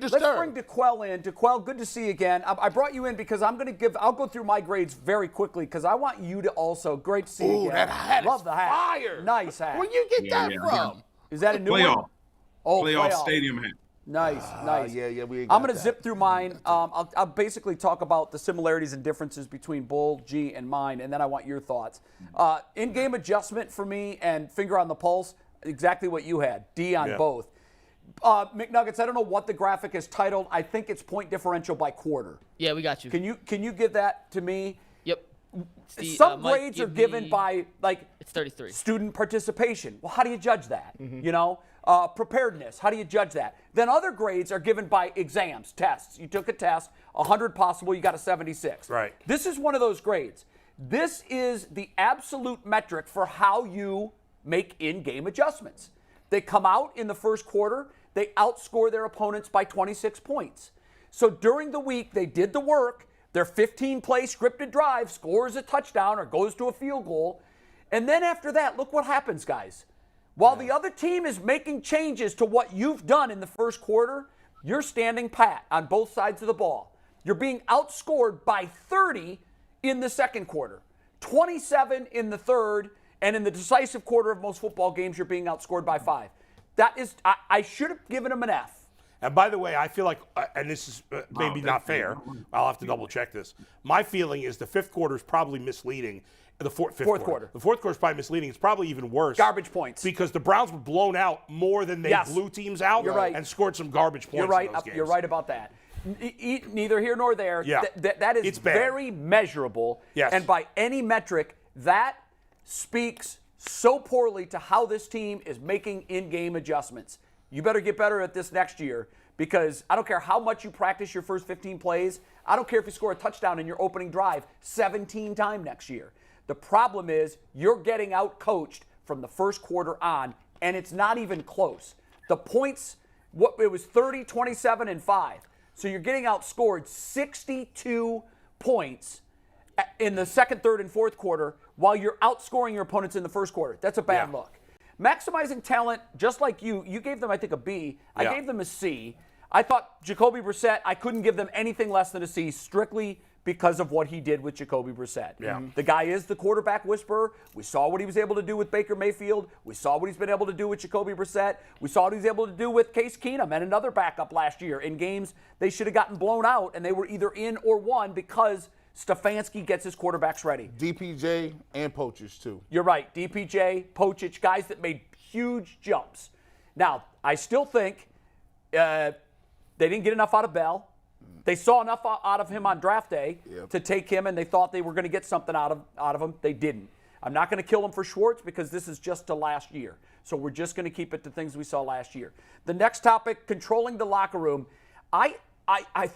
Let's bring DeQuell in. DeQuell, good to see you again. I brought you in because I'll go through my grades very quickly because I want you to also. Great to see you again. That hat Love is the hat. fire. Nice hat. Where'd you get that from? Is that a new one? Oh, playoff stadium hat. Nice, nice. Yeah, I'm going to zip through mine. I'll basically talk about the similarities and differences between Bull, G, and mine, and then I want your thoughts. In-game adjustment for me and finger on the pulse, exactly what you had. D on both. McNuggets, I don't know what the graphic is titled. I think it's point differential by quarter. Yeah, we got you. Can you give that to me? Yep. Some grades are given by it's 33. Student participation. Well, how do you judge that? You know, preparedness. How do you judge that? Then other grades are given by exams, tests. You took a test, 100 possible, you got a 76. Right. This is one of those grades. This is the absolute metric for how you make in-game adjustments. They come out in the first quarter. They outscore their opponents by 26 points. So during the week, they did the work. Their 15-play scripted drive scores a touchdown or goes to a field goal. And then after that, look what happens, guys. While the other team is making changes to what you've done in the first quarter, you're standing pat on both sides of the ball. You're being outscored by 30 in the second quarter, 27 in the third, and in the decisive quarter of most football games, you're being outscored by 5. That is, I should have given him an F. And by the way, I feel like, and this is maybe not fair, I'll have to double check this. My feeling is the fifth quarter is probably misleading. The fourth quarter. The fourth quarter is probably misleading. It's probably even worse. Garbage points. Because the Browns were blown out more than they blew teams out and scored some garbage points in those games. You're right about that. Neither here nor there. Yeah. That is very measurable. Yes. And by any metric, that speaks so poorly to how this team is making in-game adjustments. You better get better at this next year because I don't care how much you practice your first 15 plays. I don't care if you score a touchdown in your opening drive 17 times next year. The problem is you're getting out-coached from the first quarter on, and it's not even close. The points, it was 30, 27, and 5. So you're getting outscored 62 points in the second, third, and fourth quarter while you're outscoring your opponents in the first quarter. That's a bad look. Maximizing talent, just like you gave them, I think, a B. I gave them a C. I thought Jacoby Brissett, I couldn't give them anything less than a C strictly because of what he did with Jacoby Brissett. Yeah. The guy is the quarterback whisperer. We saw what he was able to do with Baker Mayfield. We saw what he's been able to do with Jacoby Brissett. We saw what he was able to do with Case Keenum and another backup last year in games they should have gotten blown out, and they were either in or won because Stefanski gets his quarterbacks ready. DPJ and Poachers, too. You're right. DPJ, Poachich, guys that made huge jumps. Now, I still think they didn't get enough out of Bell. They saw enough out of him on draft day to take him, and they thought they were going to get something out of him. They didn't. I'm not going to kill him for Schwartz because this is just to last year. So we're just going to keep it to things we saw last year. The next topic, controlling the locker room.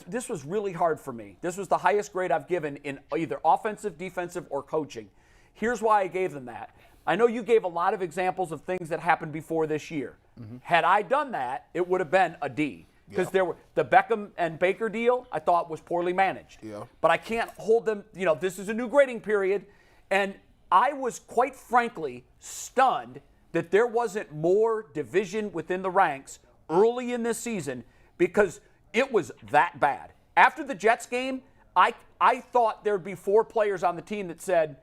This was really hard for me. This was the highest grade I've given in either offensive, defensive, or coaching. Here's why I gave them that. I know you gave a lot of examples of things that happened before this year. Had I done that, it would have been a D. Because there were the Beckham and Baker deal, I thought was poorly managed. But I can't hold them, this is a new grading period. And I was quite frankly stunned that there wasn't more division within the ranks early in this season because it was that bad. After the Jets game, I thought there'd be 4 players on the team that said,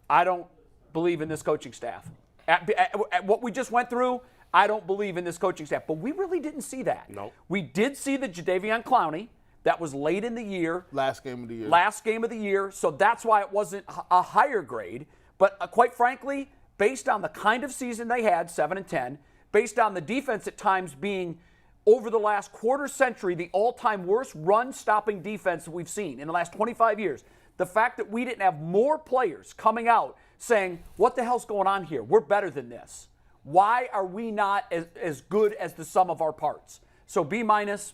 I don't believe in this coaching staff. At what we just went through, I don't believe in this coaching staff. But we really didn't see that. No. We did see the Jadeveon Clowney. That was late in the year. Last game of the year. So that's why it wasn't a higher grade. But quite frankly, based on the kind of season they had, 7-10, based on the defense at times being over the last quarter century, the all-time worst run-stopping defense that we've seen in the last 25 years, the fact that we didn't have more players coming out saying, what the hell's going on here? We're better than this. Why are we not as good as the sum of our parts? So B-, that's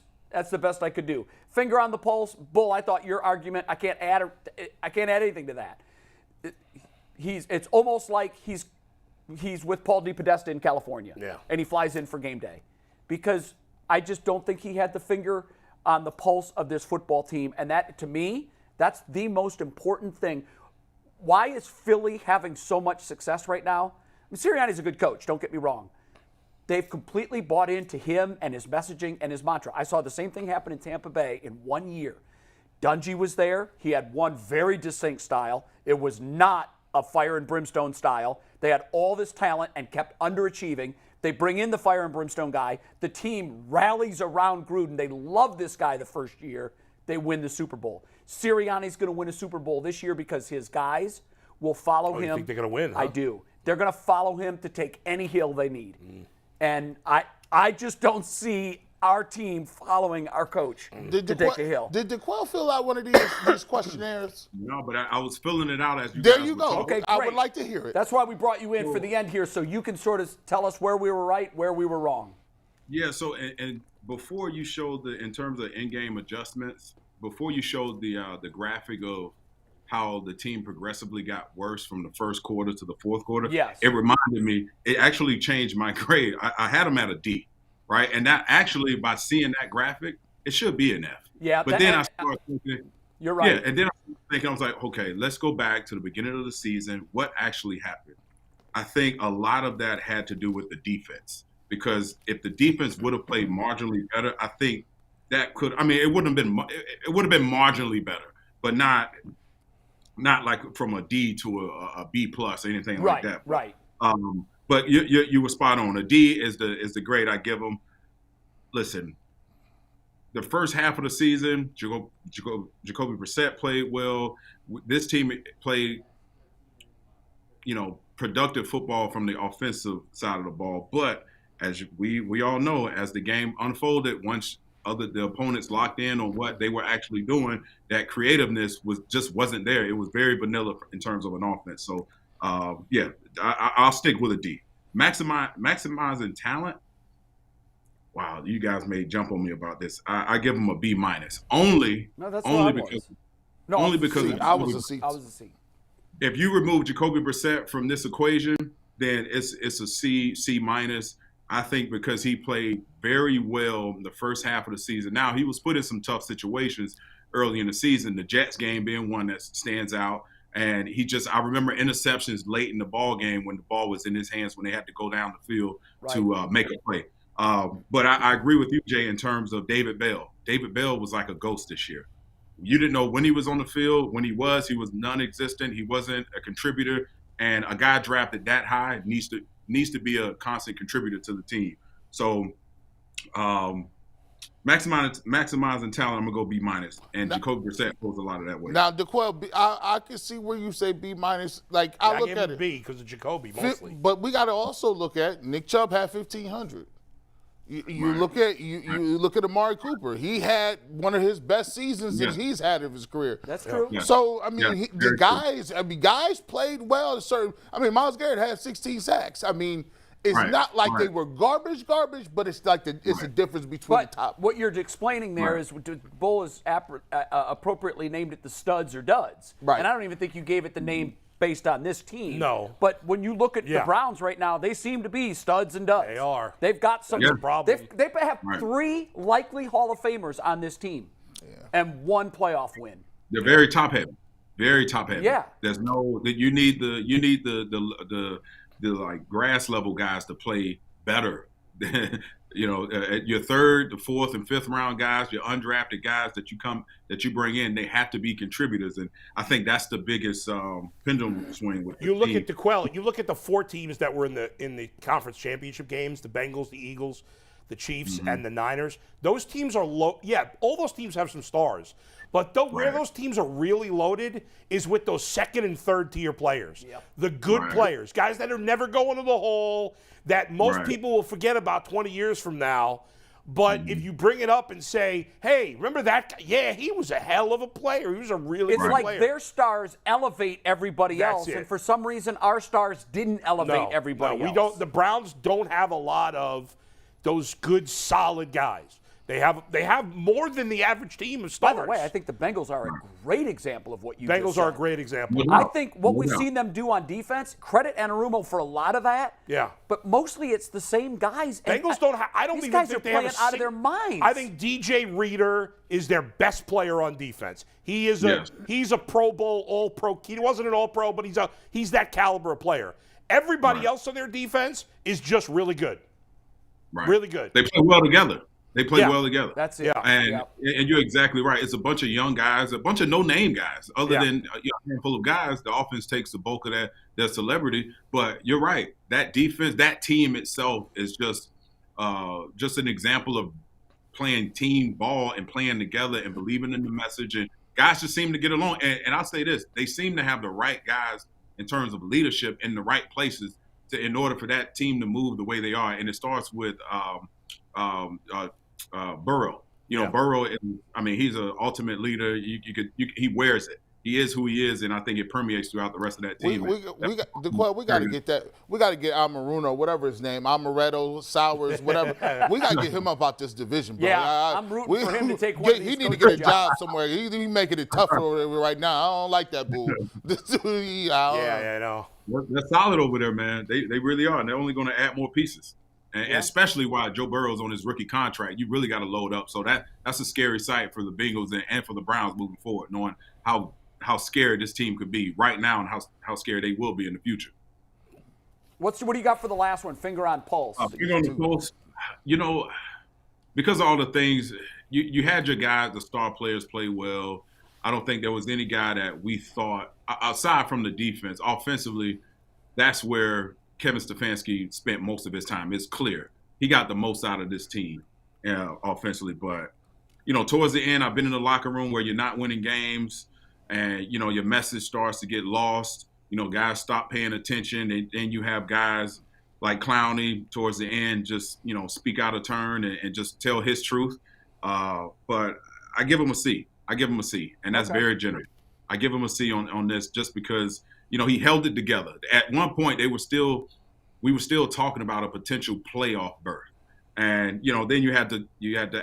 the best I could do. Finger on the pulse, Bull, I thought your argument, I can't add anything to that. It's almost like he's with Paul DePodesta in California. And he flies in for game day. Because I just don't think he had the finger on the pulse of this football team. And that, to me, that's the most important thing. Why is Philly having so much success right now? Sirianni's a good coach, don't get me wrong. they've completely bought into him and his messaging and his mantra. I saw the same thing happen in Tampa Bay in 1 year. Dungy was there. He had one very distinct style. It was not a fire and brimstone style. They had all this talent and kept underachieving. They bring in the fire and brimstone guy. The team rallies around Gruden. They love this guy the first year. They win the Super Bowl. Sirianni's going to win a Super Bowl this year because his guys will follow him. You think they're going to win, huh? I do. They're going to follow him to take any hill they need. And I just don't see our team following our coach to take a hill. Did DeQuell fill out one of these questionnaires? No, but I was filling it out as you There guys you were go. talking. Okay, I great. would like to hear it. That's why we brought you in for the end here, so you can sort of tell us where we were right, where we were wrong. Yeah, so and before you showed in terms of in-game adjustments, before you showed the graphic of how the team progressively got worse from the first quarter to the fourth quarter, yes, it reminded me, it actually changed my grade. I had them at a D, right? And that actually, by seeing that graphic, it should be an F. Yeah, but then I started thinking, you're right. Yeah, and then I was like, okay, let's go back to the beginning of the season. What actually happened? I think a lot of that had to do with the defense, because if the defense would have played marginally better, I think that could. I mean, it would have been marginally better, but not like from a D to a B plus, anything like that. Right. But you were spot on. A D is the grade I give them. Listen, the first half of the season, Jacoby Brissett played well. This team played, productive football from the offensive side of the ball. But as we all know, as the game unfolded, once the opponents locked in on what they were actually doing, that creativeness wasn't there. It was very vanilla in terms of an offense. So, I'll stick with a D. Maximizing talent. Wow, you guys may jump on me about this. I give them a B minus. Only because I was a C. If you remove Jacoby Brissett from this equation, then it's a C minus. I think because he played very well in the first half of the season. Now, he was put in some tough situations early in the season, the Jets game being one that stands out. And I remember interceptions late in the ball game when the ball was in his hands when they had to go down the field to make a play. But I agree with you, Jay, in terms of David Bell. David Bell was like a ghost this year. You didn't know when he was on the field. When he was non-existent. He wasn't a contributor. And a guy drafted that high needs to be a constant contributor to the team. So maximizing talent, I'm gonna go B minus, and Jacoby Brissett pulls a lot of that weight. Now, DeQuell, I can see where you say B minus. Like I look at it B because of Jacoby mostly. But we got to also look at Nick Chubb had 1,500. You look at you look at Amari Cooper. He had one of his best seasons that he's had of his career. That's true. Yeah. So I mean, guys played well. Myles Garrett had 16 sacks. I mean, it's not like they were garbage, but it's like it's a difference between the top. What you're explaining there is Bull is appropriately named it the studs or duds. Right. And I don't even think you gave it the name based on this team. No. But when you look at the Browns right now, they seem to be studs and duds. They are. They've got some problem. They have 3 likely Hall of Famers on this team and 1 playoff win. They're very top heavy. Very top heavy. Yeah. There's you need the like grass level guys to play better. Your third, the fourth, and fifth round guys, your undrafted guys that you bring in, they have to be contributors, and I think that's the biggest pendulum swing with you look at DeQuell. You look at the 4 teams that were in the conference championship games: the Bengals, the Eagles, the Chiefs, and the Niners. Those teams are low. Yeah, all those teams have some stars, but where those teams are really loaded is with those second and third tier players, the good players, guys that are never going to the hole, that most people will forget about 20 years from now. But if you bring it up and say, hey, remember that guy? Yeah, he was a hell of a player. He was a really good player. It's like their stars elevate everybody else, and for some reason our stars didn't elevate everybody else. We don't. The Browns don't have a lot of those good, solid guys. They have more than the average team of stars. By the way, I think the Bengals are a great example of what you Bengals just said. are a great example. I think what we've seen them do on defense, credit Anarumo for a lot of that. Yeah. But mostly it's the same guys. Bengals don't have – I don't these even guys think are they have playing out of their minds. I think DJ Reader is their best player on defense. He is he's a Pro Bowl, All-Pro. He wasn't an All-Pro, but he's that caliber of player. Everybody else on their defense is just really good. Right. Really good. They play well together. They play well together. That's it. Yeah. And you're exactly right. It's a bunch of young guys, a bunch of no-name guys. Other than a handful of guys, the offense takes the bulk of their celebrity. But you're right. That defense, that team itself is just an example of playing team ball and playing together and believing in the message. And guys just seem to get along. And I'll say this, they seem to have the right guys in terms of leadership in the right places in order for that team to move the way they are. And it starts with Burrow. Burrow, he's an ultimate leader. He wears it. He is who he is, and I think it permeates throughout the rest of that team. We got to get that. We got to get Amaruno, whatever his name, Amaretto, Sowers, whatever. We got to get him up out this division, bro. Yeah, I'm rooting for him to take one of these. He need to get a job somewhere. He's making it tougher right now. I don't like that bull. I know. They're solid over there, man. They really are, and they're only going to add more pieces. And especially while Joe Burrow's on his rookie contract, you really got to load up. So that's a scary sight for the Bengals and for the Browns moving forward, knowing how scared this team could be right now and how scared they will be in the future. What do you got for the last one? Finger on pulse. Finger on the pulse. Because of all the things, you had your guys, the star players play well. I don't think there was any guy that we thought, aside from the defense, offensively, that's where Kevin Stefanski spent most of his time. It's clear. He got the most out of this team offensively. But, towards the end, I've been in the locker room where you're not winning games and, your message starts to get lost. Guys stop paying attention. And then you have guys like Clowney towards the end just, speak out of turn and just tell his truth. But I give him a C. And that's very generous. I give him a C on this just because – he held it together. At one point, we were still talking about a potential playoff berth, and then you had to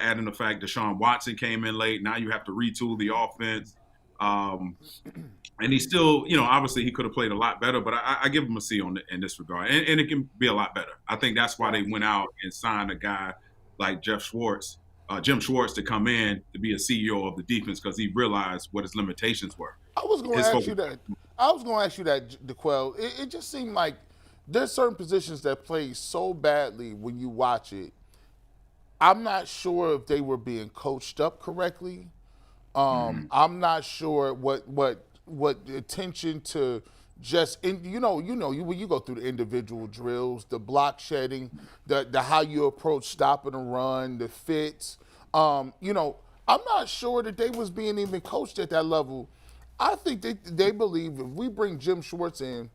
add in the fact Deshaun Watson came in late. Now you have to retool the offense, and he still, obviously he could have played a lot better. But I give him a C in this regard, and it can be a lot better. I think that's why they went out and signed a guy like Jim Schwartz, to come in to be a CEO of the defense because he realized what his limitations were. I was going to ask you that, DeQuell. It just seemed like there's certain positions that play so badly when you watch it. I'm not sure if they were being coached up correctly. I'm not sure what attention to just when you go through the individual drills, the block shedding, the how you approach stopping a run, the fits. I'm not sure that they was being even coached at that level. I think they believe if we bring Jim Schwartz in,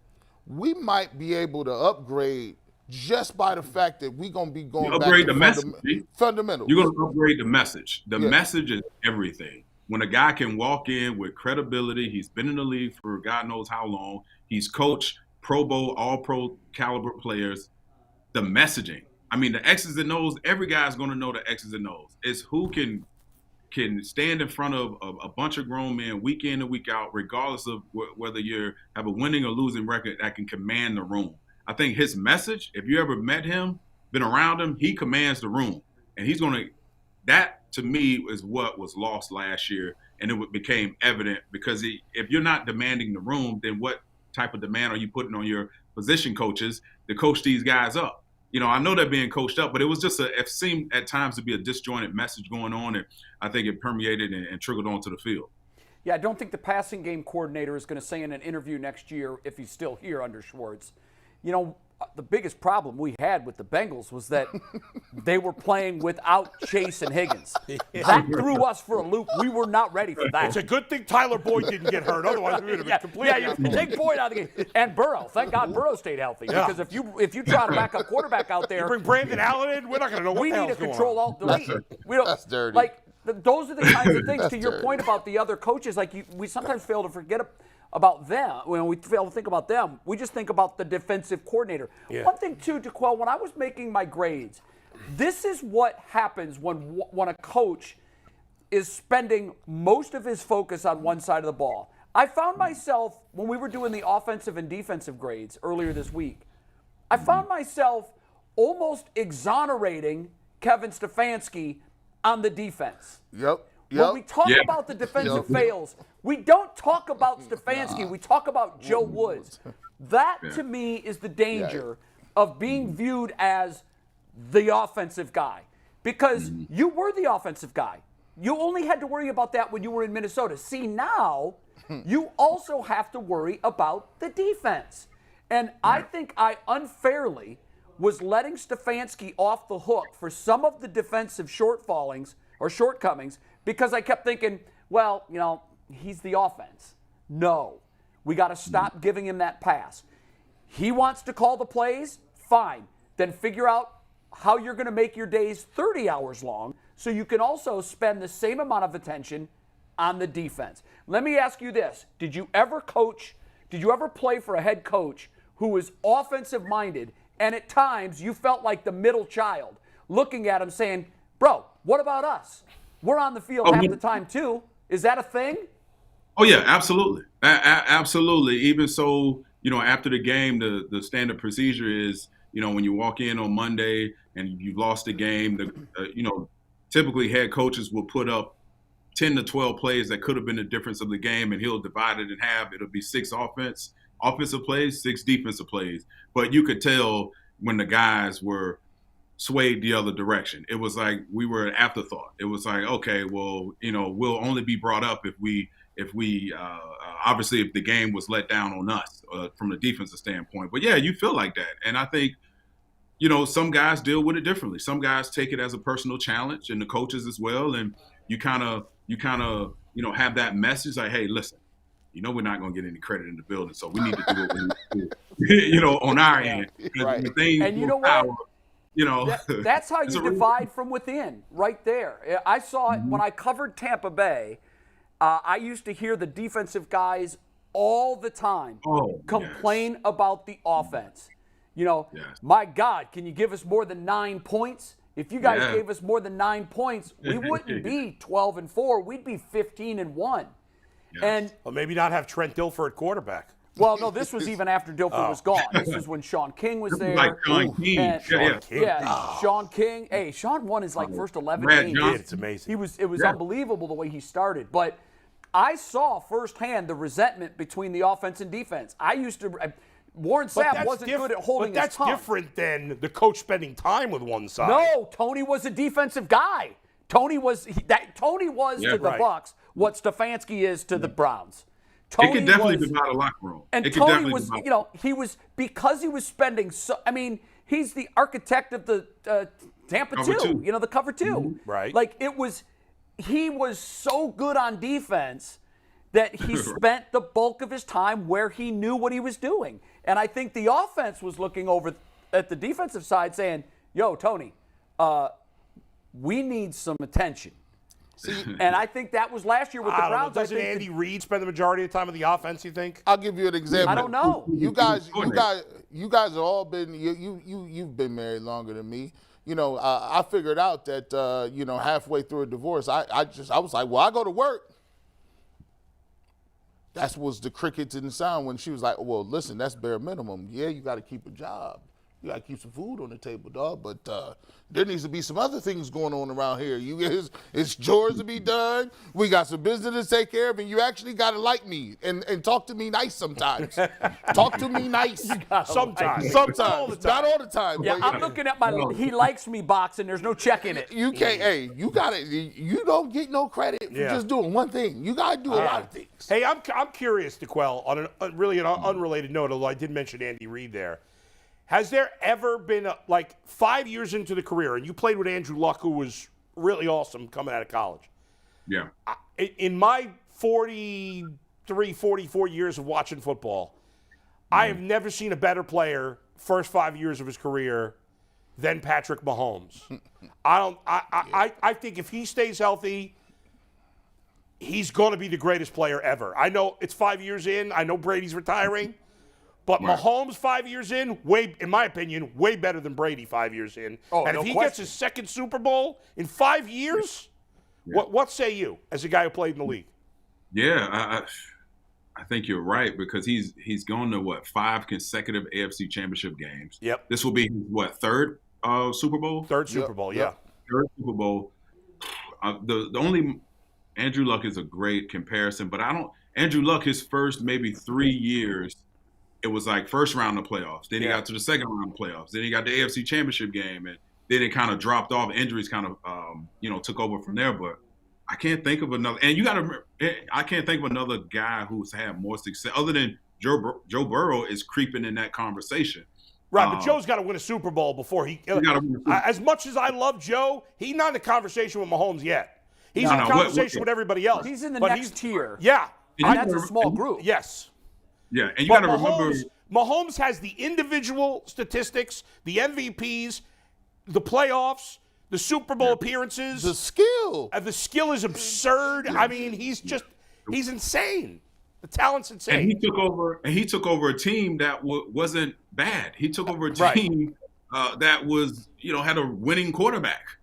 we might be able to upgrade just by the fact that we're going to be going back to fundamentals. You're going to upgrade the message. The message is everything. When a guy can walk in with credibility, he's been in the league for God knows how long, he's coached Pro Bowl, all-pro caliber players, the messaging. The X's and O's, every guy's going to know the X's and O's. It's who can stand in front of a bunch of grown men week in and week out, regardless of whether you have a winning or losing record, that can command the room. I think his message, if you ever met him, been around him, he commands the room. And he's going to – that, to me, is what was lost last year, and it became evident because if you're not demanding the room, then what type of demand are you putting on your position coaches to coach these guys up? I know they're being coached up, but it was just it seemed at times to be a disjointed message going on, and I think it permeated and trickled onto the field. Yeah, I don't think the passing game coordinator is going to say in an interview next year, if he's still here under Schwartz, the biggest problem we had with the Bengals was that they were playing without Chase and Higgins. That threw us for a loop. We were not ready for that. It's a good thing Tyler Boyd didn't get hurt. Otherwise, we would have been completely. Yeah, you take Boyd out of the game. And Burrow. Thank God Burrow stayed healthy. Because if you try to back up quarterback out there. You bring Brandon Allen in, we're not going to know what the hell's going on. We need to control alt delete. That's dirty. Those are the kinds of things, to your point about the other coaches, we sometimes fail to forget about them. When we fail to think about them, we just think about the defensive coordinator. Yeah. One thing, too, DeQuell, when I was making my grades, this is what happens when a coach is spending most of his focus on one side of the ball. I found myself, when we were doing the offensive and defensive grades earlier this week, I found myself almost exonerating Kevin Stefanski on the defense. Yep. When we talk about the defensive fails, we don't talk about Stefanski. We talk about Joe Woods. That, to me, is the danger of being viewed as the offensive guy because you were the offensive guy. You only had to worry about that when you were in Minnesota. See, now you also have to worry about the defense. And I think I unfairly was letting Stefanski off the hook for some of the defensive shortcomings because I kept thinking, well, he's the offense. No, we got to stop giving him that pass. He wants to call the plays, fine. Then figure out how you're going to make your days 30 hours long so you can also spend the same amount of attention on the defense. Let me ask you this. Did you ever play for a head coach who was offensive minded and at times you felt like the middle child looking at him saying, bro, what about us? We're on the field half the time too. Is that a thing? Oh, yeah, absolutely. Absolutely. Even so, after the game, the standard procedure is, when you walk in on Monday and you've lost the game, typically head coaches will put up 10 to 12 plays that could have been the difference of the game, and he'll divide it in half. It'll be 6 offensive plays, 6 defensive plays. But you could tell when the guys were swayed the other direction. It was like we were an afterthought. It was like, okay, well, we'll only be brought up if we obviously if the game was let down on us from the defensive standpoint. But yeah, you feel like that. And I think, some guys deal with it differently. Some guys take it as a personal challenge, and the coaches as well. And you kind of have that message like, hey, listen, we're not going to get any credit in the building, so we need to do what we need to do, on our end. Right. And you know what? That's how you divide from within, right there. I saw it when I covered Tampa Bay. I used to hear the defensive all the time complain about the offense. My God, can you give us more than 9 points? If you guys gave us more than 9 points, we wouldn't be 12-4. We'd be 15-1. Yes. And Well, maybe not have Trent Dilfer at quarterback. well, no, this was even after Dilfer was gone. This is when Sean King was there. Like Sean King. And Sean King. Hey, Sean won his first 11 Brad games. Johnson. It's amazing. It was unbelievable the way he started. But I saw firsthand the resentment between the offense and defense. Warren Sapp wasn't good at holding his tongue. But that's different than the coach spending time with one side. No, Tony was a defensive guy. Tony was to the Bucks what Stefanski is to the Browns. It could definitely divide a locker room. And Tony was, because he was spending he's the architect of the Tampa Cover 2. The cover 2. Mm-hmm. Right. Like he was so good on defense that he spent the bulk of his time where he knew what he was doing. And I think the offense was looking over at the defensive side saying, yo, Tony, we need some attention. And I think that was last year with the Browns. Doesn't Andy Reid spend the majority of the time of the offense, you think? I'll give you an example. I don't know. You guys have all been you've been married longer than me. I figured out that halfway through a divorce, I was like, well, I go to work. That was the crickets in the sound when she was like, well, listen, that's bare minimum. Yeah, you got to keep a job. You got to keep some food on the table, dog. But there needs to be some other things going on around here. It's chores to be done. We got some business to take care of, and you actually got to like me and talk to me nice sometimes. Talk to me nice. Sometimes. Sometimes. Not all the time. Yeah, I'm looking at my he likes me box, and there's no check in it. You can't. Hey, you got it. You don't get no credit for just doing one thing. You got to do a lot of things. Hey, I'm curious, DeQuell, on an unrelated note, although I did mention Andy Reid there. Has there ever been, 5 years into the career, and you played with Andrew Luck, who was really awesome coming out of college. Yeah. In my 43, 44 years of watching football, I have never seen a better player first 5 years of his career than Patrick Mahomes. I think if he stays healthy, he's going to be the greatest player ever. I know it's 5 years in. I know Brady's retiring. But Mahomes 5 years in, in my opinion, way better than Brady 5 years in. Oh, and if he gets his second Super Bowl in 5 years, what say you as a guy who played in the league? Yeah, I think you're right because he's gone to 5 consecutive AFC Championship games. Yep. This will be his third Super Bowl? Third Super Bowl, yeah. Third Super Bowl. The only Andrew Luck is a great comparison, but Andrew Luck his first maybe 3 years. It was like first round of playoffs. Then he got to the second round of playoffs. Then he got the AFC Championship game. And then it kind of dropped off. Injuries kind of took over from there. But I can't think of another. And you got to. I can't think of another guy who's had more success other than Joe Burrow is creeping in that conversation. Right, but Joe's got to win a Super Bowl before he. As much as I love Joe, he's not in the conversation with Mahomes yet. He's in the conversation with everybody else. He's in the next tier. Yeah, and that's a small group. Yes. Yeah, and you got to remember, Mahomes has the individual statistics, the MVPs, the playoffs, the Super Bowl appearances. The skill. The skill is absurd. I mean, he's insane. The talent's insane. And he took over a team that wasn't bad. He took over a team that was, had a winning quarterback.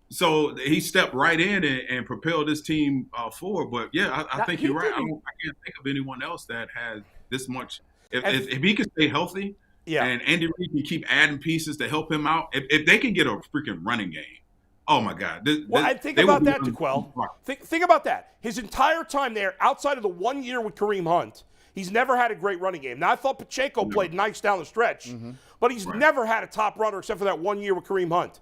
So he stepped right in and propelled this team forward. But yeah, I think you're right. I can't think of anyone else that has this much. If he can stay healthy, and Andy Reid can keep adding pieces to help him out, if they can get a freaking running game. Oh, my God. Think about that, DeQuell. Think about that. His entire time there, outside of the 1 year with Kareem Hunt, he's never had a great running game. Now, I thought Pacheco played nice down the stretch, but he's never had a top runner except for that 1 year with Kareem Hunt.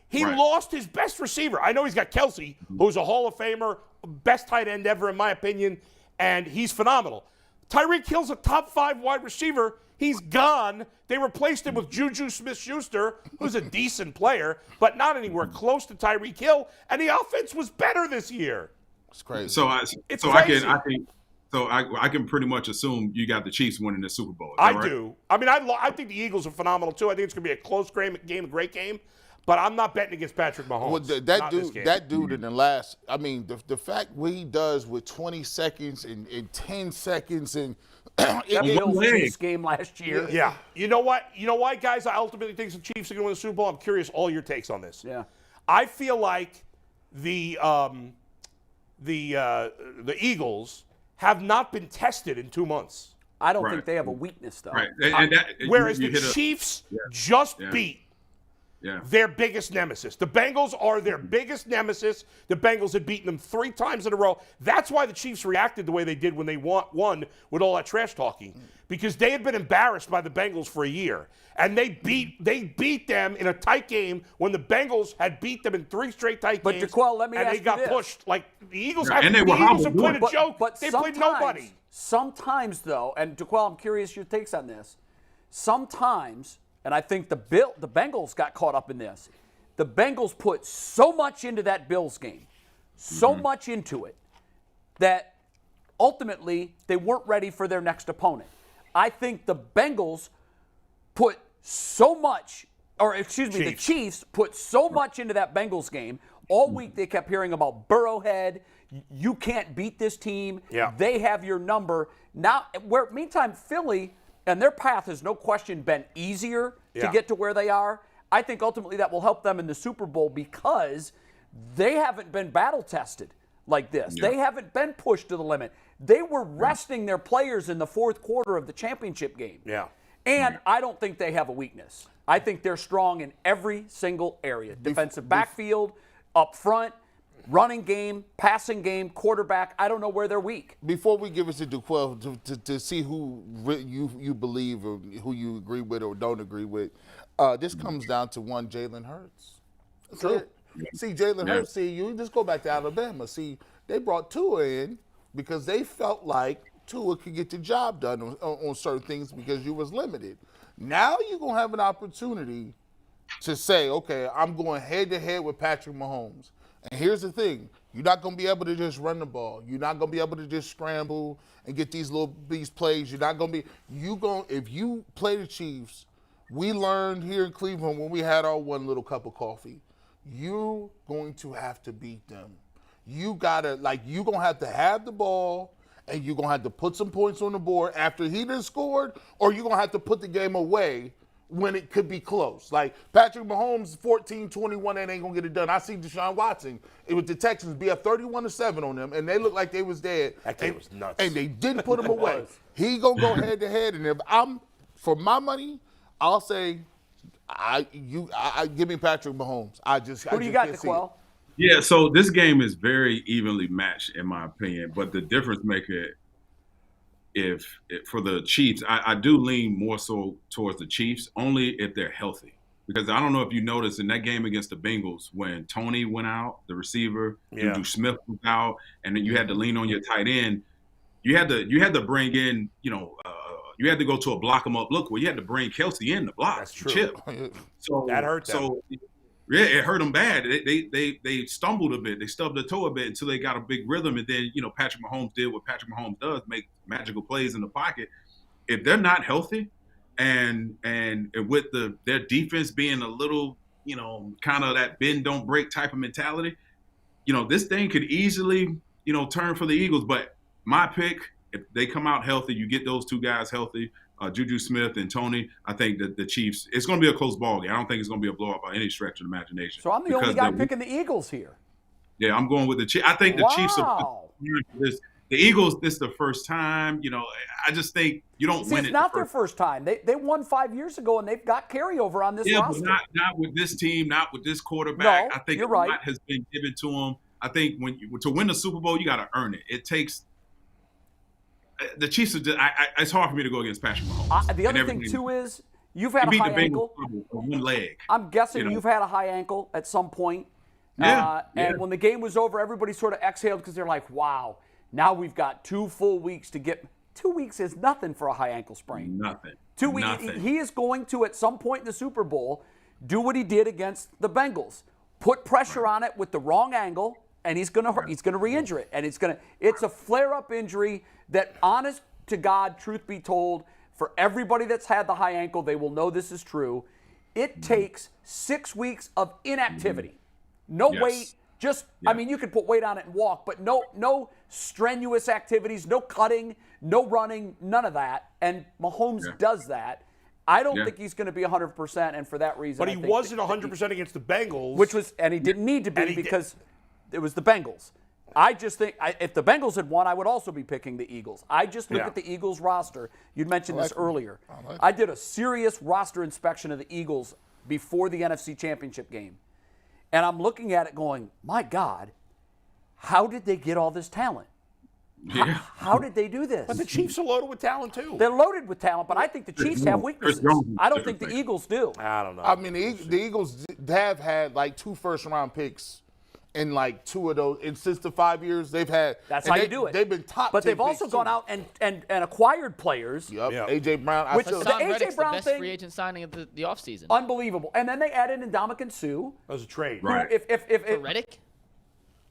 He lost his best receiver. I know he's got Kelsey, who's a Hall of Famer, best tight end ever, in my opinion, and he's phenomenal. Tyreek Hill's a top 5 wide receiver. He's gone. They replaced him with Juju Smith-Schuster, who's a decent player, but not anywhere close to Tyreek Hill. And the offense was better this year. It's crazy. So I can pretty much assume you got the Chiefs winning the Super Bowl. I do. I mean, I think the Eagles are phenomenal too. I think it's going to be a close game, a great game. But I'm not betting against Patrick Mahomes. Well, that dude in the last, I mean, the fact what he does with 20 seconds and 10 seconds and Chiefs game last year. Yeah. You know what? You know why, guys? I ultimately think the Chiefs are going to win the Super Bowl. I'm curious all your takes on this. Yeah. I feel like the Eagles have not been tested in 2 months. I don't think they have a weakness, though. Right. Whereas the Chiefs just beat their biggest nemesis. The Bengals are their biggest nemesis. The Bengals had beaten them 3 times in a row. That's why the Chiefs reacted the way they did when they won with all that trash talking, because they had been embarrassed by the Bengals for a year, and they beat them in a tight game when the Bengals had beat them in 3 straight tight games. But DeQuell, let me ask you and they got this. pushed. Like the Eagles, Yeah, have played a joke. But they played nobody. Sometimes, though, and DeQuell, I'm curious your takes on this. Sometimes. And I think the Bengals got caught up in this. The Bengals put so much into that Bills game, so much into it, that ultimately they weren't ready for their next opponent. I think the Bengals put so much, the Chiefs put so much into that Bengals game. All week they kept hearing about Burrowhead. You can't beat this team. Yeah. They have your number. Now, meantime, Philly, and their path has no question been easier to get to where they are. I think ultimately that will help them in the Super Bowl because they haven't been battle tested like this. Yeah. They haven't been pushed to the limit. They were resting their players in the 4th quarter of the championship game. Yeah. And I don't think they have a weakness. I think they're strong in every single area. Defensive backfield, up front, running game, passing game, quarterback. I don't know where they're weak. Before we give it to DeQuell to see who you believe or who you agree with or don't agree with, this comes down to one Jalen Hurts. True. See, Jalen Hurts, you just go back to Alabama. See, they brought Tua in because they felt like Tua could get the job done on certain things because you was limited. Now you're going to have an opportunity to say, okay, I'm going head-to-head with Patrick Mahomes. And here's the thing. You're not going to be able to just run the ball. You're not going to be able to just scramble and get these plays. You're not going to be – if you play the Chiefs, we learned here in Cleveland when we had our one little cup of coffee, you're going to have to beat them. You're going to have the ball, and you're going to have to put some points on the board after he done scored, or you're going to have to put the game away when it could be close. Like Patrick Mahomes, 14-21, that ain't going to get it done. I see Deshaun Watson with the Texans be up 31-7 on them, and they look like they was dead. That game was nuts. And they didn't put him away. He going to go head-to-head, and if for my money, I'll say, give me Patrick Mahomes. Who do you got, DeQuell? Yeah, so this game is very evenly matched, in my opinion. But the difference maker, for the Chiefs, I do lean more so towards the Chiefs, only if they're healthy. Because I don't know if you noticed in that game against the Bengals when Tony went out, the receiver, Juju Smith was out, and then you had to lean on your tight end. You had to bring in, you had to go to a block 'em up look where you had to bring Kelsey in to block. That's true. Chip. So that hurt them. So yeah, it hurt them bad. They stumbled a bit. They stubbed their toe a bit until they got a big rhythm. And then, Patrick Mahomes did what Patrick Mahomes does, make magical plays in the pocket. If they're not healthy and with their defense being a little, kind of that bend don't break type of mentality, this thing could easily, turn for the Eagles. But my pick, if they come out healthy, you get those two guys healthy, Juju Smith and Tony, I think that the Chiefs, it's going to be a close ball game. I don't think it's going to be a blowout by any stretch of the imagination. So I'm the only guy picking the Eagles here. Yeah, I'm going with the Chiefs. I think the Chiefs are this. The Eagles, this is the first time. I just think you don't win it. It's not their first time. They won 5 years ago, and they've got carryover on this roster. But not with this team, not with this quarterback. No, I think you're a right. lot has been given to them. I think to win the Super Bowl, you got to earn it. It takes the Chiefs. It's hard for me to go against Patrick Mahomes. The other thing too is you've had a high ankle. One leg. I'm guessing you've had a high ankle at some point. And when the game was over, everybody sort of exhaled because they're like, "Wow, now we've got 2 full weeks to get." 2 weeks is nothing for a high ankle sprain. Nothing. 2 weeks. He is going to at some point in the Super Bowl do what he did against the Bengals, put pressure on it with the wrong angle, and he's going to re-injure it, and it's a flare-up injury that, honest to God, truth be told, for everybody that's had the high ankle, they will know this is true. It takes 6 weeks of inactivity, no weight. I mean, you can put weight on it and walk, but no strenuous activities, no cutting, no running, none of that. And Mahomes does that. I don't think he's going to be 100%, and for that reason, but he wasn't 100% against the Bengals, and he didn't need to be because it was the Bengals. I just think if the Bengals had won, I would also be picking the Eagles. I just look at the Eagles roster. You'd mentioned this earlier. I did a serious roster inspection of the Eagles before the NFC Championship game. And I'm looking at it going, my God, how did they get all this talent? How did they do this? But the Chiefs are loaded with talent, too. They're loaded with talent, but I think the Chiefs have weaknesses. I don't think the Eagles do. I don't know. I mean, the Eagles have had like 2 first-round picks in like 2 of those. And since the 5 years they've had. That's how you do it. They've been top. But they've also gone out and acquired players. Yep. A.J. Brown. Hassan A.J. Reddick's Brown the best thing, free agent signing of the offseason. Unbelievable. And then they added in Ndamukong Suh. That was a trade. Right. For Reddick?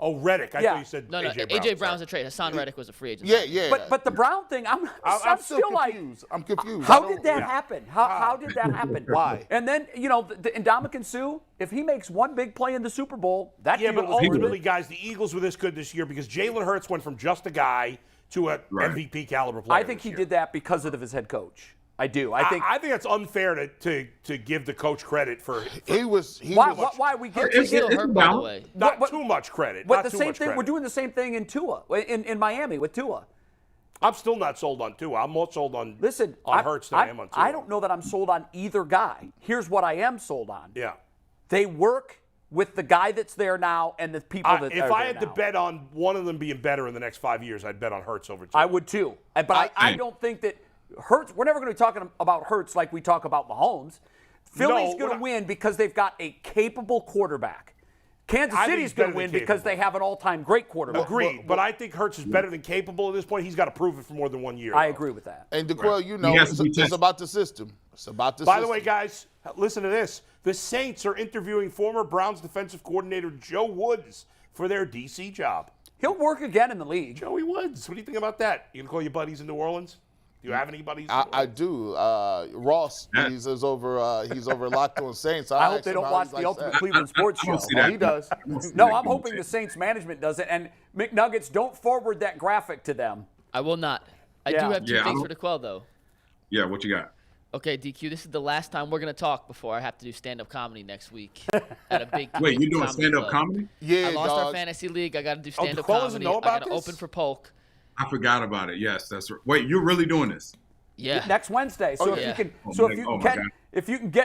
Oh, Reddick. I thought you said No, A.J. Brown. A.J. Brown's a trade. Hassan Reddick was a free agent. Yeah. But the Brown thing, I'm still like, confused. I'm confused. how did that happen? How did that happen? Why? And then, the Ndamukong Suh, if he makes one big play in the Super Bowl, that Yeah, deal but is worth ultimately, it. guys, the Eagles were this good this year because Jalen Hurts went from just a guy to a MVP caliber player. I think he did that because of his head coach. I do. I think that's unfair to give the coach credit for why we get He's still hurt, by the way. not too much credit. But Not the too same much thing, credit. we're doing the same thing in Tua, in Miami with Tua. I'm still not sold on Tua. I'm more sold on Hurts than I am on Tua. I don't know that I'm sold on either guy. Here's what I am sold on. Yeah. They work with the guy that's there now and the people that are there If I had to now. bet on one of them being better in the next 5 years, I'd bet on Hurts over Tua. I would too. But I don't think that Hurts, we're never going to be talking about Hurts like we talk about Mahomes. Philly's going to win because they've got a capable quarterback. Kansas City's going to win because they have an all-time great quarterback. Agreed, but I think Hurts is better than capable at this point. He's got to prove it for more than 1 year. I agree with that. And DeQuell, it's about the system. It's about the system. By the way, guys, listen to this. The Saints are interviewing former Browns defensive coordinator Joe Woods for their D.C. job. He'll work again in the league. Joey Woods, what do you think about that? You going to call your buddies in New Orleans? Do you have any buddies? I do. Ross, he's over Locked On Saints. I hope they don't watch the Ultimate Cleveland Sports Show. He does. No, I'm hoping the Saints management does it. And McNuggets, don't forward that graphic to them. I will not. I do have two things for DeQuell, though. Yeah, what you got? Okay, DQ, this is the last time we're going to talk before I have to do stand-up comedy next week at a big Wait, you doing comedy stand-up club. comedy? Yeah, I lost dog. our fantasy league. I got to do stand-up DeQuell doesn't comedy. know I about got to this? open for Polk. I forgot about it. Yes, that's right. Wait, you're really doing this? Yeah. Next Wednesday. So if you can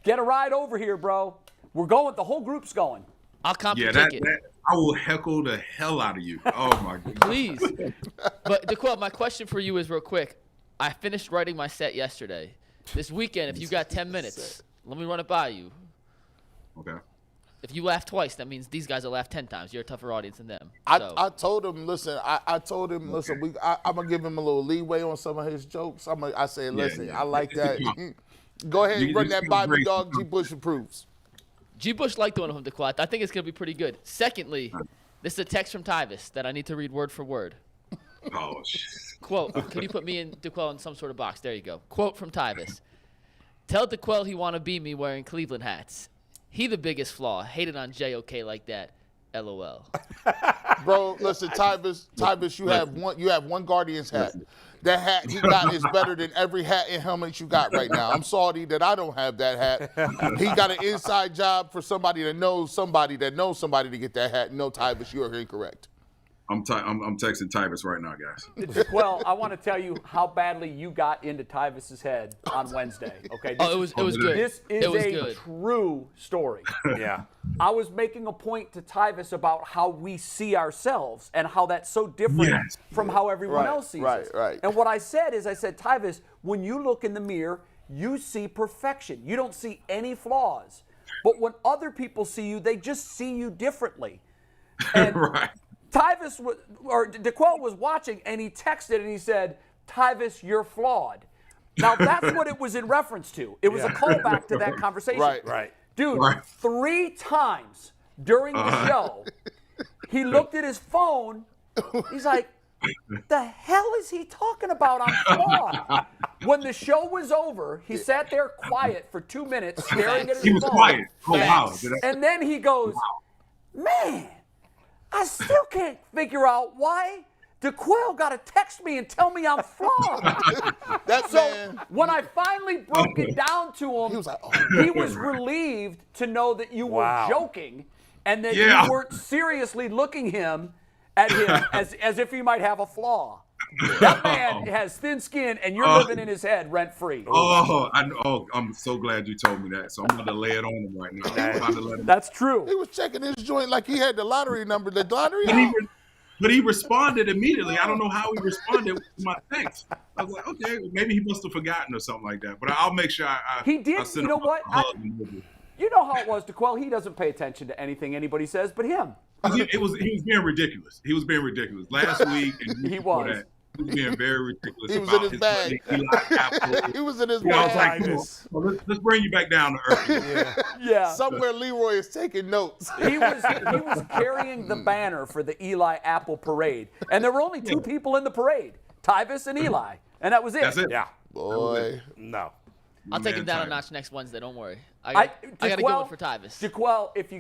get a ride over here, bro. We're going. The whole group's going. I'll comp Yeah, your that ticket. I will heckle the hell out of you. Oh my god. Please. But DeQuell, my question for you is real quick. I finished writing my set yesterday. This weekend, if you got 10 minutes, Let me run it by you. Okay. If you laugh twice, that means these guys will laugh 10 times. You're a tougher audience than them. I told him, listen, I'm going to give him a little leeway on some of his jokes. I said, listen, I like that. Go ahead and run that by me, dog. G. Bush approves. G. Bush liked one of them, DeQuell. I think it's going to be pretty good. Secondly, this is a text from Tyvis that I need to read word for word. Oh, shit. Quote, can you put me and DeQuell in some sort of box? There you go. Quote from Tyvis. Tell DeQuell he want to be me wearing Cleveland hats. He the biggest flaw. Hated on JOK like that. LOL. Bro, listen, Tyvis, you have one Guardians hat. That hat he got is better than every hat and helmet you got right now. I'm sorry that I don't have that hat. He got an inside job for somebody that knows somebody to get that hat. No, Tyvis, you are incorrect. I'm texting Tyvis right now, guys. Well, I want to tell you how badly you got into Tyvis's head on Wednesday. Okay. It was good. This is a true story. Yeah. I was making a point to Tyvis about how we see ourselves and how that's so different from how everyone else sees us. Right. And what I said, Tyvis, when you look in the mirror, you see perfection. You don't see any flaws. But when other people see you, they just see you differently. And Right. DeQuell was watching, and he texted and he said, Tyvis, you're flawed. Now, that's what it was in reference to. It was a callback to that conversation. Right. Dude, 3 times during the show, he looked at his phone. He's like, the hell is he talking about? I'm flawed. When the show was over, he sat there quiet for 2 minutes staring at his phone. He was quiet. Oh, wow. And then he goes, man, I still can't figure out why DeQuell got to text me and tell me I'm flawed. When I finally broke it down to him, he was like, he was relieved to know that you were joking and that you weren't seriously looking at him as if he might have a flaw. That man has thin skin, and you're living in his head rent-free. I'm so glad you told me that. So I'm going to lay it on him right now. That's true. He was checking his joint like he had the lottery number. The lottery. But he responded immediately. I don't know how he responded to my text. I was like, okay, maybe he must have forgotten or something like that. But I'll make sure he did. send you know him what? a hug. You know how it was, DeQuell. He doesn't pay attention to anything anybody says but him. He was being ridiculous. He was being ridiculous. Last week and he was. He was being very ridiculous. He was in his bag. He was in his bag. I was bag. like, well, let's bring you back down to earth. Yeah. Somewhere Leroy is taking notes. He was carrying the banner for the Eli Apple Parade. And there were only 2 people in the parade, Tyvis and Eli. And that was it. That's it. Yeah. Boy. No. I'll take him down a notch next Wednesday. Don't worry. I got a good one for Tyvis. DeQuell, if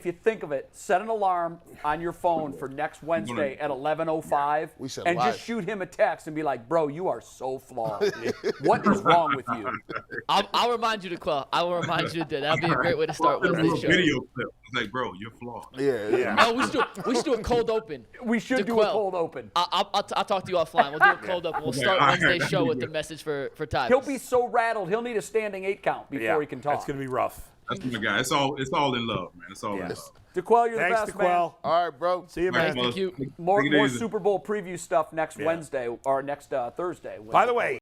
you think of it, set an alarm on your phone for next Wednesday at 11:05, and just shoot him a text and be like, "Bro, you are so flawed. What is wrong with you?" I'll remind you, DeQuell. I will remind you that that'll be a great way to start Wednesday's show. Video clip. It's like, bro, you're flawed. Yeah. Oh, we should do a cold open. We should do a cold open. I'll talk to you offline. We'll do a cold open. We'll start Wednesday's show with the message for Tyvis. He'll be so rattled. He'll need a standing 8 count before he can talk. It's gonna be rough. That's my guy. It's all in love, man. It's all in love. DeQuell, you're Thanks, the best, DeQuell. man. All right, bro. See you, man. Thank you. More Super Bowl preview stuff next Wednesday or next Thursday. By the way,